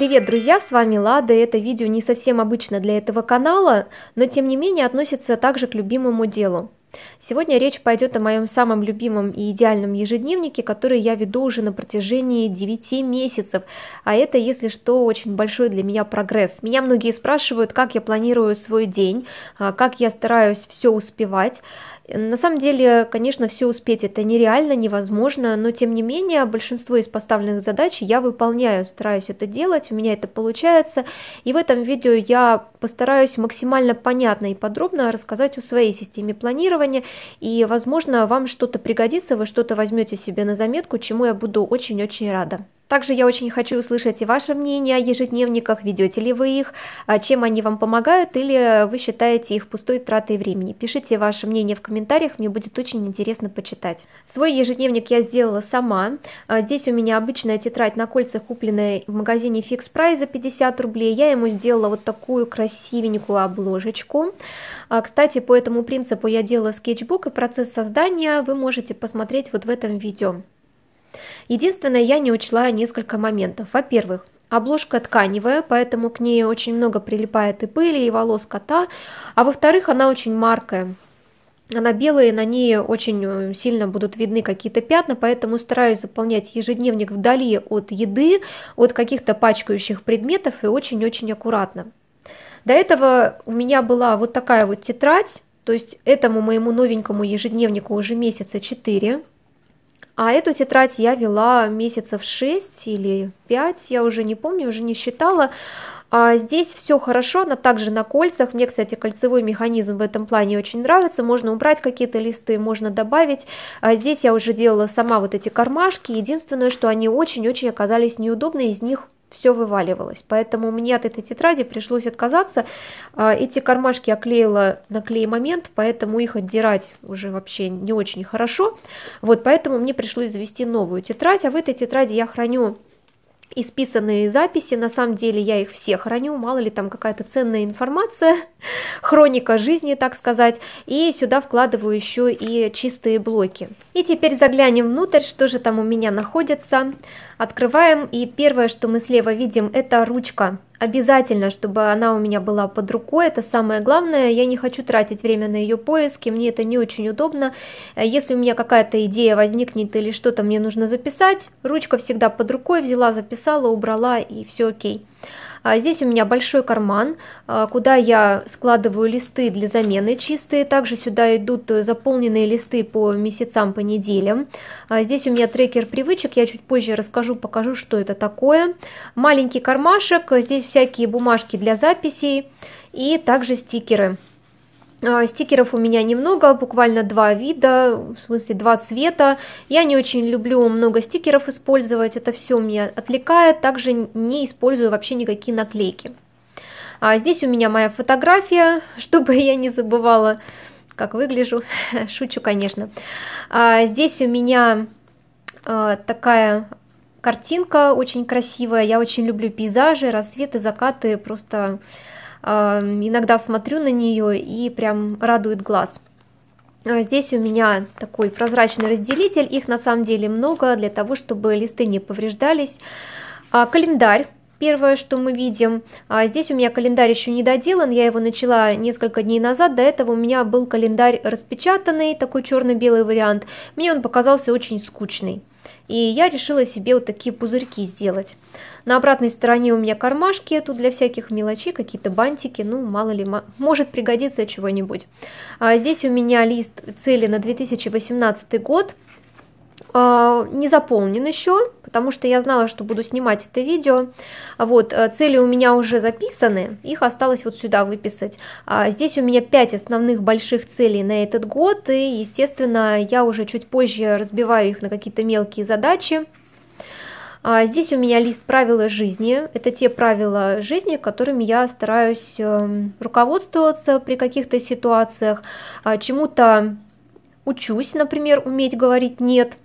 Привет, друзья, с вами Лада. Это видео не совсем обычно для этого канала, но тем не менее относится также к любимому делу. Сегодня речь пойдет о моем самом любимом и идеальном ежедневнике, который я веду уже на протяжении 9 месяцев, а это, если что, очень большой для меня прогресс. Меня многие спрашивают, как я планирую свой день, как я стараюсь все успевать. На самом деле, конечно, все успеть это нереально, невозможно, но тем не менее большинство из поставленных задач я выполняю, стараюсь это делать, у меня это получается, и в этом видео я постараюсь максимально понятно и подробно рассказать о своей системе планирования, и, возможно, вам что-то пригодится, вы что-то возьмете себе на заметку, чему я буду очень-очень рада. Также я очень хочу услышать и ваше мнение о ежедневниках, ведете ли вы их, чем они вам помогают, или вы считаете их пустой тратой времени. Пишите ваше мнение в комментариях, мне будет очень интересно почитать. Свой ежедневник я сделала сама. Здесь у меня обычная тетрадь на кольцах, купленная в магазине Fix Price за 50 рублей. Я ему сделала вот такую красивенькую обложечку. Кстати, по этому принципу я делала скетчбук, и процесс создания вы можете посмотреть вот в этом видео. Единственное, я не учла несколько моментов. Во-первых, обложка тканевая, поэтому к ней очень много прилипает и пыли, и волос кота. А во-вторых, она очень маркая. Она белая, и на ней очень сильно будут видны какие-то пятна, поэтому стараюсь заполнять ежедневник вдали от еды, от каких-то пачкающих предметов и очень-очень аккуратно. До этого у меня была вот такая вот тетрадь, то есть этому моему новенькому ежедневнику уже месяца 4. А эту тетрадь я вела месяцев 6 или 5, я уже не помню, уже не считала. Здесь все хорошо, она также на кольцах. Мне, кстати, кольцевой механизм в этом плане очень нравится. Можно убрать какие-то листы, можно добавить. Здесь я уже делала сама вот эти кармашки. Единственное, что они очень-очень оказались неудобны, из них все вываливалось. Поэтому мне от этой тетради пришлось отказаться. Эти кармашки оклеила на клей-момент, поэтому их отдирать уже вообще не очень хорошо. Вот поэтому мне пришлось завести новую тетрадь. А в этой тетради я храню исписанные записи, на самом деле я их все храню, мало ли там какая-то ценная информация, хроника жизни, так сказать, и сюда вкладываю еще и чистые блоки. И теперь заглянем внутрь, что же там у меня находится. Открываем, и первое, что мы слева видим, это ручка. Обязательно, чтобы она у меня была под рукой, это самое главное. Я не хочу тратить время на ее поиски, мне это не очень удобно. Если у меня какая-то идея возникнет или что-то мне нужно записать, ручка всегда под рукой, взяла, записала, убрала, и все окей. Здесь у меня большой карман, куда я складываю листы для замены чистые. Также сюда идут заполненные листы по месяцам, по неделям. Здесь у меня трекер привычек, я чуть позже расскажу, покажу, что это такое. Маленький кармашек, здесь всякие бумажки для записей и также стикеры. Стикеров у меня немного, буквально 2 вида, в смысле 2 цвета. Я не очень люблю много стикеров использовать, это все меня отвлекает. Также не использую вообще никакие наклейки. Здесь у меня моя фотография, чтобы я не забывала, как выгляжу. Шучу, конечно. Здесь у меня такая картинка очень красивая. Я очень люблю пейзажи, рассветы, закаты, просто... Иногда смотрю на нее и прям радует глаз. Здесь у меня такой прозрачный разделитель, их на самом деле много, для того, чтобы листы не повреждались. Календарь, первое, что мы видим. Здесь у меня календарь еще не доделан, я его начала несколько дней назад, до этого у меня был календарь распечатанный, такой черно-белый вариант. Мне он показался очень скучный. И я решила себе вот такие пузырьки сделать. На обратной стороне у меня кармашки, тут для всяких мелочей, какие-то бантики, ну мало ли, может пригодиться чего-нибудь. Здесь у меня лист цели на 2018 год. Не заполнен еще, потому что я знала, что буду снимать это видео. Вот, цели у меня уже записаны, их осталось вот сюда выписать. Здесь у меня 5 основных больших целей на этот год, и, естественно, я уже чуть позже разбиваю их на какие-то мелкие задачи. Здесь у меня лист правила жизни. Это те правила жизни, которыми я стараюсь руководствоваться при каких-то ситуациях. Чему-то учусь, например, уметь говорить «нет».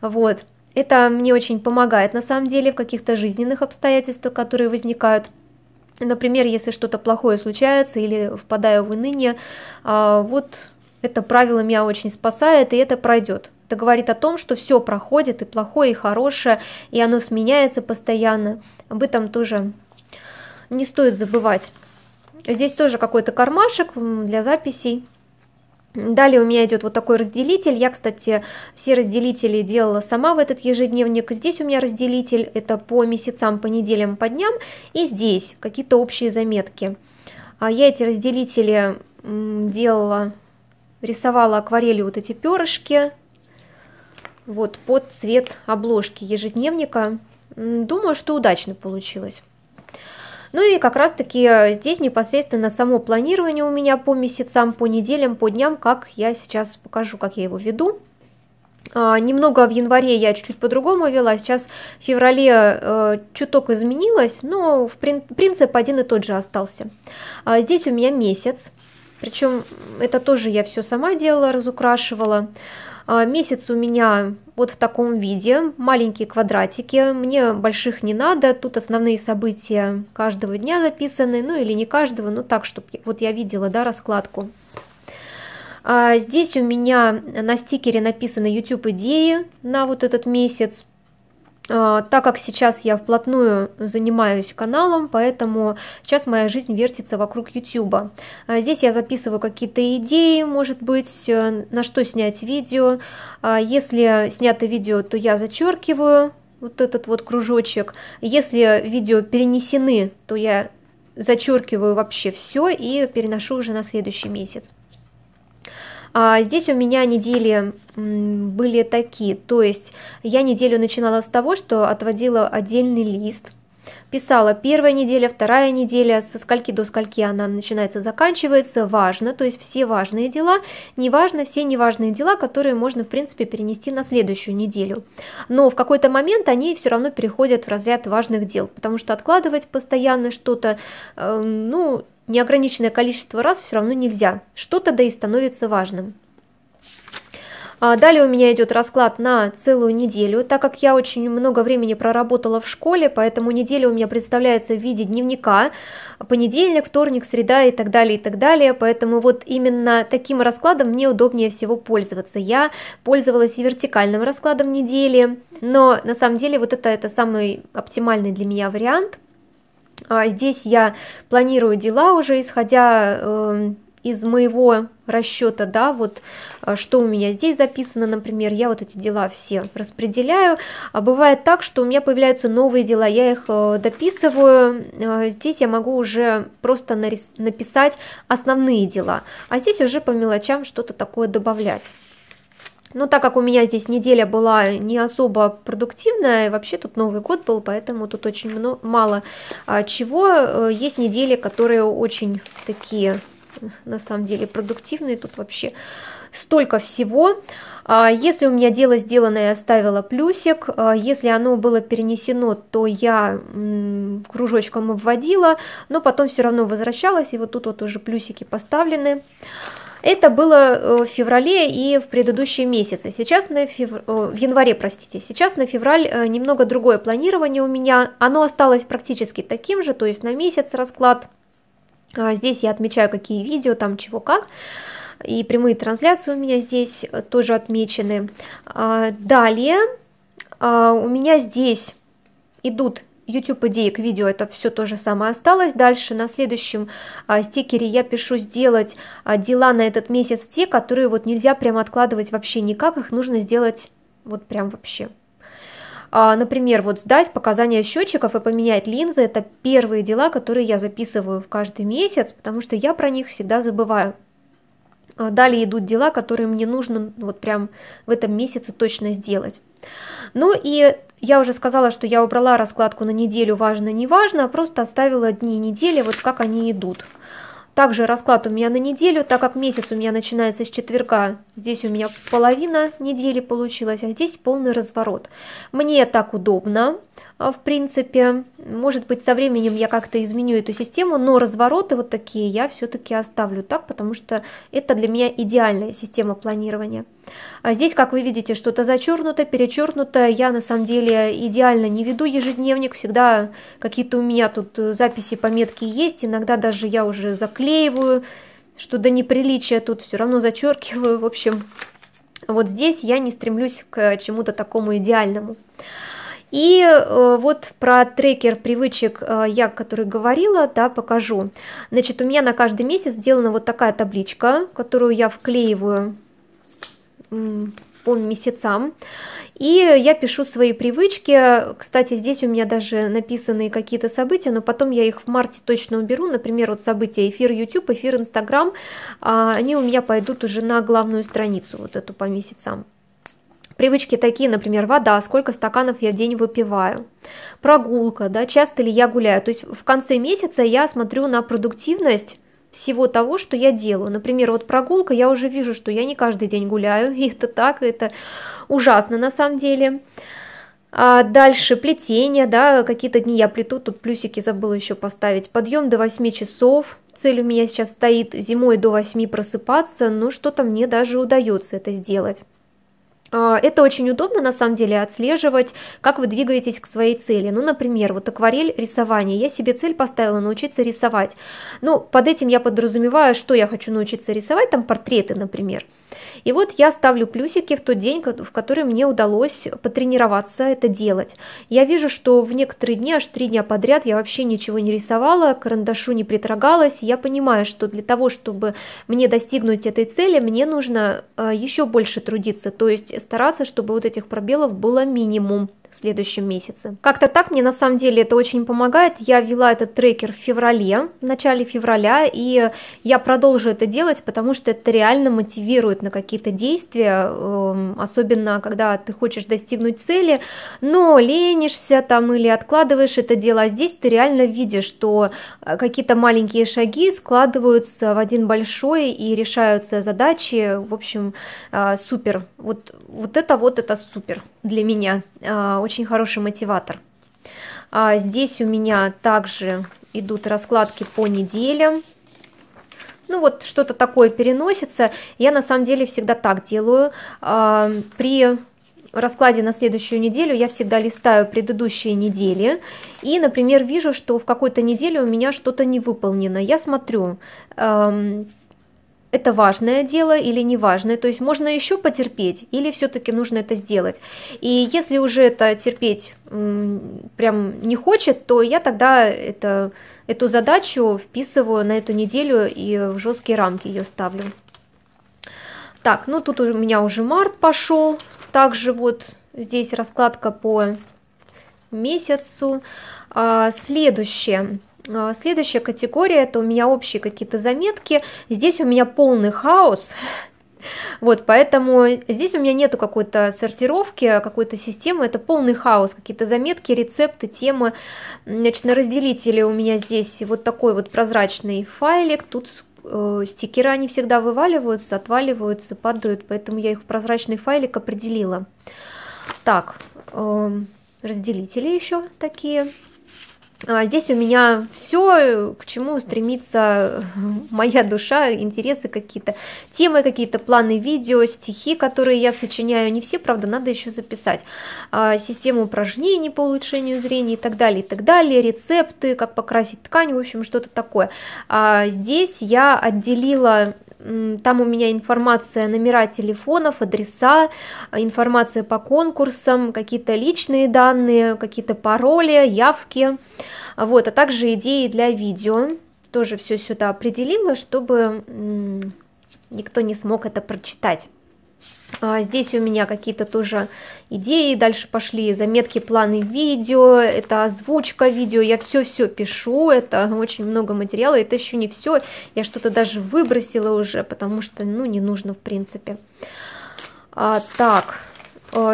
Вот. Это мне очень помогает на самом деле в каких-то жизненных обстоятельствах, которые возникают. Например, если что-то плохое случается или впадаю в уныние, вот это правило меня очень спасает, и это пройдет. Это говорит о том, что все проходит, и плохое, и хорошее, и оно сменяется постоянно. Об этом тоже не стоит забывать. Здесь тоже какой-то кармашек для записей. Далее у меня идет вот такой разделитель. Я, кстати, все разделители делала сама в этот ежедневник. Здесь у меня разделитель, это по месяцам, по неделям, по дням. И здесь какие-то общие заметки. Я эти разделители делала, рисовала акварелью вот эти перышки. Вот под цвет обложки ежедневника. Думаю, что удачно получилось. Ну и как раз таки здесь непосредственно само планирование у меня по месяцам, по неделям, по дням, как я сейчас покажу, как я его веду. Немного в январе я чуть-чуть по-другому вела, сейчас в феврале чуток изменилось, но принцип один и тот же остался. Здесь у меня месяц, причем это тоже я все сама делала, разукрашивала. Месяц у меня вот в таком виде, маленькие квадратики, мне больших не надо, тут основные события каждого дня записаны, ну или не каждого, но так, чтобы вот я видела, да, раскладку. Здесь у меня на стикере написаны YouTube идеи на вот этот месяц. Так как сейчас я вплотную занимаюсь каналом, поэтому сейчас моя жизнь вертится вокруг YouTube. Здесь я записываю какие-то идеи, может быть, на что снять видео. Если снято видео, то я зачеркиваю вот этот вот кружочек. Если видео перенесены, то я зачеркиваю вообще все и переношу уже на следующий месяц. Здесь у меня недели были такие, то есть я неделю начинала с того, что отводила отдельный лист, писала первая неделя, вторая неделя, со скольки до скольки она начинается, заканчивается, важно, то есть все важные дела, неважно, все неважные дела, которые можно, в принципе, перенести на следующую неделю. Но в какой-то момент они все равно переходят в разряд важных дел, потому что откладывать постоянно что-то, ну, неограниченное количество раз все равно нельзя. Что-то да и становится важным. Далее у меня идет расклад на целую неделю, так как я очень много времени проработала в школе, поэтому неделя у меня представляется в виде дневника, понедельник, вторник, среда и так далее, поэтому вот именно таким раскладом мне удобнее всего пользоваться. Я пользовалась и вертикальным раскладом недели, но на самом деле вот это самый оптимальный для меня вариант. Здесь я планирую дела уже, исходя из моего расчета, да, вот что у меня здесь записано, например, я вот эти дела все распределяю. Бывает так, что у меня появляются новые дела, я их дописываю, здесь я могу уже просто написать основные дела, а здесь уже по мелочам что-то такое добавлять. Но так как у меня здесь неделя была не особо продуктивная, вообще тут Новый год был, поэтому тут очень мало чего. Есть недели, которые очень такие, на самом деле, продуктивные, тут вообще столько всего. Если у меня дело сделано, я оставила плюсик, если оно было перенесено, то я кружочком обводила, но потом все равно возвращалась, и вот тут вот уже плюсики поставлены. Это было в феврале и в предыдущие месяцы. Сейчас в январе, простите. Сейчас на февраль немного другое планирование у меня. Оно осталось практически таким же, то есть на месяц расклад. Здесь я отмечаю, какие видео, там чего как. И прямые трансляции у меня здесь тоже отмечены. Далее у меня здесь идут YouTube идеи к видео, это все то же самое осталось. Дальше на следующем стикере я пишу сделать дела на этот месяц, те, которые вот нельзя прямо откладывать вообще никак, их нужно сделать вот прям вообще. Например, вот сдать показания счетчиков и поменять линзы, это первые дела, которые я записываю в каждый месяц, потому что я про них всегда забываю. Далее идут дела, которые мне нужно вот прям в этом месяце точно сделать. Ну и я уже сказала, что я убрала раскладку на неделю важно-не важно, а просто оставила дни недели, вот как они идут. Также расклад у меня на неделю, так как месяц у меня начинается с четверга, здесь у меня половина недели получилась, а здесь полный разворот. Мне так удобно, в принципе, может быть, со временем я как-то изменю эту систему, но развороты вот такие я все-таки оставлю так, потому что это для меня идеальная система планирования. А здесь, как вы видите, что-то зачеркнуто, перечеркнуто, я на самом деле идеально не веду ежедневник, всегда какие-то у меня тут записи, пометки есть, иногда даже я уже заклеиваю, что до неприличия тут все равно зачеркиваю, в общем... Вот здесь я не стремлюсь к чему-то такому идеальному. И вот про трекер привычек я, который говорила, да, покажу. Значит, у меня на каждый месяц сделана вот такая табличка, которую я вклеиваю по месяцам. И я пишу свои привычки. Кстати, здесь у меня даже написаны какие-то события, но потом я их в марте точно уберу. Например, вот события эфир YouTube, эфир Instagram, они у меня пойдут уже на главную страницу, вот эту по месяцам. Привычки такие, например, вода, сколько стаканов я в день выпиваю, прогулка, да, часто ли я гуляю. То есть в конце месяца я смотрю на продуктивность всего того, что я делаю. Например, вот прогулка, я уже вижу, что я не каждый день гуляю, и это так, это ужасно на самом деле. Дальше плетение, да, какие-то дни я плету, тут плюсики забыла еще поставить. Подъем до 8 часов, цель у меня сейчас стоит зимой до 8 просыпаться, но что-то мне даже удается это сделать. Это очень удобно, на самом деле, отслеживать, как вы двигаетесь к своей цели. Ну, например, вот акварель, рисование. Я себе цель поставила научиться рисовать. Ну, под этим я подразумеваю, что я хочу научиться рисовать, там портреты, например. И вот я ставлю плюсики в тот день, в который мне удалось потренироваться это делать. Я вижу, что в некоторые дни, аж 3 дня подряд, я вообще ничего не рисовала, к карандашу не притрогалась. Я понимаю, что для того, чтобы мне достигнуть этой цели, мне нужно еще больше трудиться, то есть стараться, чтобы вот этих пробелов было минимум в следующем месяце. Как-то так мне на самом деле это очень помогает. Я ввела этот трекер в феврале, в начале февраля, и я продолжу это делать, потому что это реально мотивирует на какие-то действия, особенно когда ты хочешь достигнуть цели, но ленишься там или откладываешь это дело, а здесь ты реально видишь, что какие-то маленькие шаги складываются в один большой и решаются задачи. В общем, супер. Вот это супер для меня. Очень хороший мотиватор. Здесь у меня также идут раскладки по неделям. Ну вот что-то такое переносится. Я на самом деле всегда так делаю. При раскладе на следующую неделю я всегда листаю предыдущие недели. И, например, вижу, что в какой-то неделе у меня что-то не выполнено. Я смотрю, это важное дело или не важное, то есть можно еще потерпеть или все-таки нужно это сделать. И если уже это терпеть прям не хочет, то я тогда эту задачу вписываю на эту неделю и в жесткие рамки ее ставлю. Так, ну тут у меня уже март пошел, также вот здесь раскладка по месяцу. Следующая категория — это у меня общие какие-то заметки. Здесь у меня полный хаос, вот, поэтому здесь у меня нету какой-то сортировки, какой-то системы, это полный хаос, какие-то заметки, рецепты, темы. Значит, на разделителе у меня здесь вот такой вот прозрачный файлик, тут стикеры, они всегда вываливаются, отваливаются, падают, поэтому я их в прозрачный файлик определила. Так, разделители еще такие. Здесь у меня все, к чему стремится моя душа, интересы какие-то, темы какие-то, планы видео, стихи, которые я сочиняю. Не все, правда, надо еще записать. Систему упражнений по улучшению зрения и так далее, рецепты, как покрасить ткань, в общем, что-то такое. Здесь я отделила... Там у меня информация, номера телефонов, адреса, информация по конкурсам, какие-то личные данные, какие-то пароли, явки, вот, а также идеи для видео. Тоже все сюда определила, чтобы никто не смог это прочитать. Здесь у меня какие-то тоже идеи, дальше пошли заметки, планы видео, это озвучка видео, я все пишу, это очень много материала, это еще не все, я что-то даже выбросила уже, потому что, ну, не нужно в принципе. Так,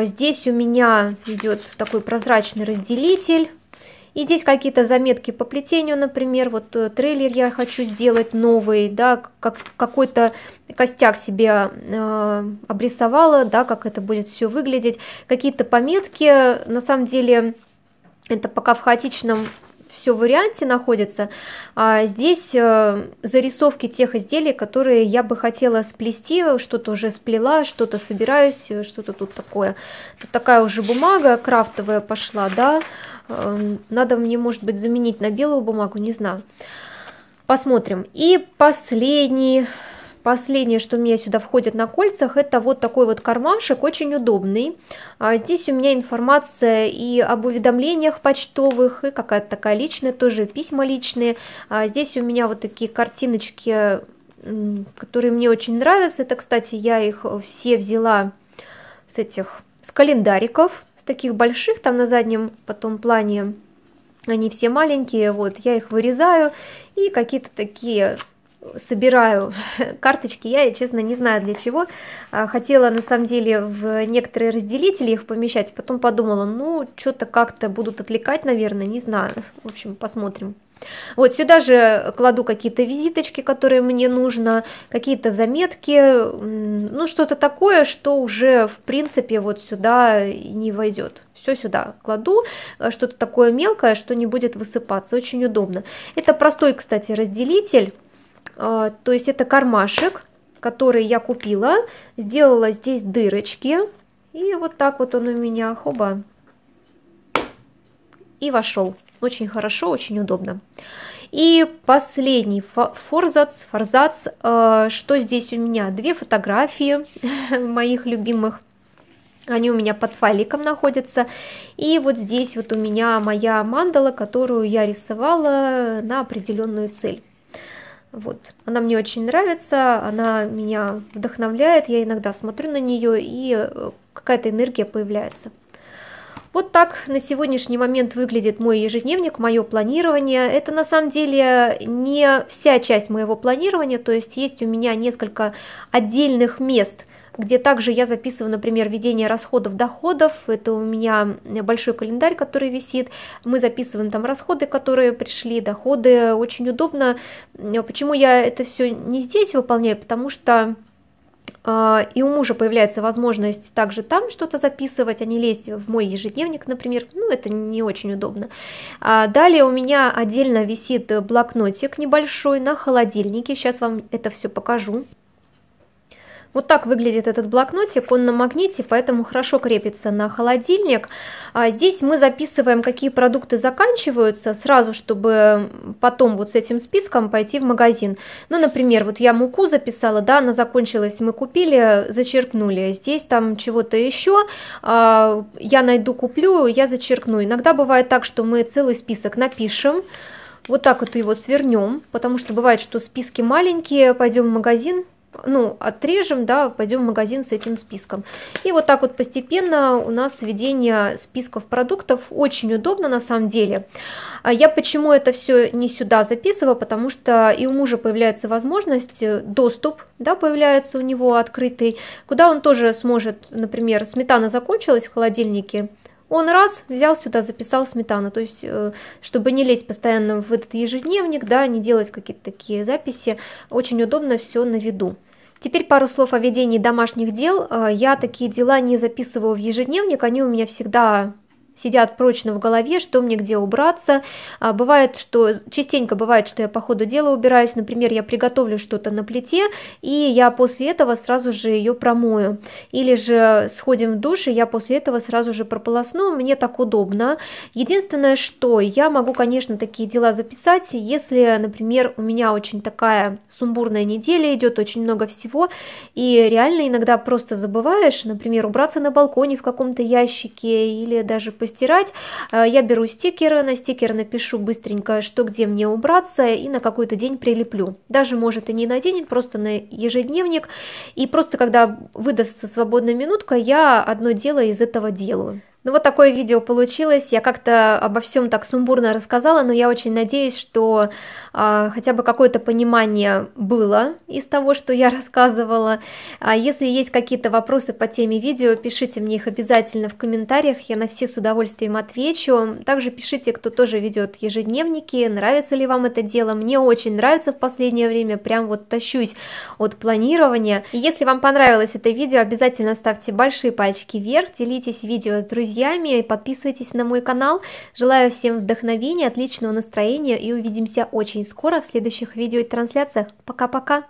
здесь у меня идет такой прозрачный разделитель. И здесь какие-то заметки по плетению, например, вот трейлер я хочу сделать новый, да, какой-то костяк себе обрисовала, да, как это будет все выглядеть, какие-то пометки, на самом деле это пока в хаотичном все варианте находится. Здесь зарисовки тех изделий, которые я бы хотела сплести, что-то уже сплела, что-то собираюсь, что-то тут такое. Тут такая уже бумага крафтовая пошла, да. Надо мне, может быть, заменить на белую бумагу, не знаю. Посмотрим. И последний последнее, что у меня сюда входит на кольцах, это вот такой вот кармашек, очень удобный. Здесь у меня информация и об уведомлениях почтовых, и какая-то такая личная, тоже письма личные. Здесь у меня вот такие картиночки, которые мне очень нравятся. Это, кстати, я их все взяла с календариков, с таких больших, там на заднем потом плане они все маленькие, вот, я их вырезаю и какие-то такие собираю карточки. Я, честно, не знаю для чего. Хотела, на самом деле, в некоторые разделители их помещать, потом подумала, ну, что-то как-то будут отвлекать, наверное, не знаю. В общем, посмотрим. Вот сюда же кладу какие-то визиточки, которые мне нужно, какие-то заметки, ну что-то такое, что уже в принципе вот сюда не войдет. Все сюда кладу, что-то такое мелкое, что не будет высыпаться, очень удобно. Это простой, кстати, разделитель, то есть это кармашек, который я купила, сделала здесь дырочки, и вот так вот он у меня, хоба, и вошел. Очень хорошо, очень удобно. И последний форзац, что здесь у меня? 2 фотографии моих любимых. Они у меня под файликом находятся. И вот здесь вот у меня моя мандала, которую я рисовала на определенную цель. Вот. Она мне очень нравится, она меня вдохновляет, я иногда смотрю на нее, и какая-то энергия появляется. Вот так на сегодняшний момент выглядит мой ежедневник, мое планирование. Это на самом деле не вся часть моего планирования, то есть есть у меня несколько отдельных мест, где также я записываю, например, ведение расходов, доходов. Это у меня большой календарь, который висит. Мы записываем там расходы, которые пришли, доходы. Очень удобно. Почему я это все не здесь выполняю? Потому что и у мужа появляется возможность также там что-то записывать, а не лезть в мой ежедневник, например. Ну, это не очень удобно. Далее у меня отдельно висит блокнотик небольшой на холодильнике. Сейчас вам это все покажу. Вот так выглядит этот блокнотик, он на магните, поэтому хорошо крепится на холодильник. Здесь мы записываем, какие продукты заканчиваются, сразу, чтобы потом вот с этим списком пойти в магазин. Ну, например, вот я муку записала, да, она закончилась, мы купили, зачеркнули. Здесь там чего-то еще, я найду, куплю, я зачеркну. Иногда бывает так, что мы целый список напишем, вот так вот его свернем, потому что бывает, что списки маленькие, пойдем в магазин, ну, отрежем, да, пойдем в магазин с этим списком. И вот так вот постепенно у нас ведение списков продуктов очень удобно на самом деле. Я почему это все не сюда записываю, потому что и у мужа появляется возможность, доступ, да, появляется у него открытый, куда он тоже сможет, например, сметана закончилась в холодильнике, он раз взял сюда, записал сметану, то есть, чтобы не лезть постоянно в этот ежедневник, да, не делать какие-то такие записи, очень удобно все на виду. Теперь пару слов о ведении домашних дел. Я такие дела не записываю в ежедневник, они у меня всегда сидят прочно в голове, что мне где убраться. Бывает, что частенько бывает, что я по ходу дела убираюсь, например, я приготовлю что-то на плите, и я после этого сразу же ее промою. Или же сходим в душ, и я после этого сразу же прополосну, мне так удобно. Единственное, что я могу, конечно, такие дела записать, если, например, у меня очень такая сумбурная неделя идет, очень много всего, и реально иногда просто забываешь, например, убраться на балконе в каком-то ящике, или даже постирать, я беру стикеры, на стикер напишу быстренько, что где мне убраться, и на какой-то день прилеплю. Даже, может, и не на день, просто на ежедневник, и просто когда выдастся свободная минутка, я одно дело из этого делаю. Ну вот такое видео получилось, я как-то обо всем так сумбурно рассказала, но я очень надеюсь, что хотя бы какое-то понимание было из того, что я рассказывала. Если есть какие-то вопросы по теме видео, пишите мне их обязательно в комментариях, я на все с удовольствием отвечу. Также пишите, кто тоже ведет ежедневники, нравится ли вам это дело. Мне очень нравится в последнее время, прям вот тащусь от планирования. И если вам понравилось это видео, обязательно ставьте большие пальчики вверх, делитесь видео с друзьями и подписывайтесь на мой канал. Желаю всем вдохновения, отличного настроения и увидимся очень скоро в следующих видео и трансляциях. Пока-пока!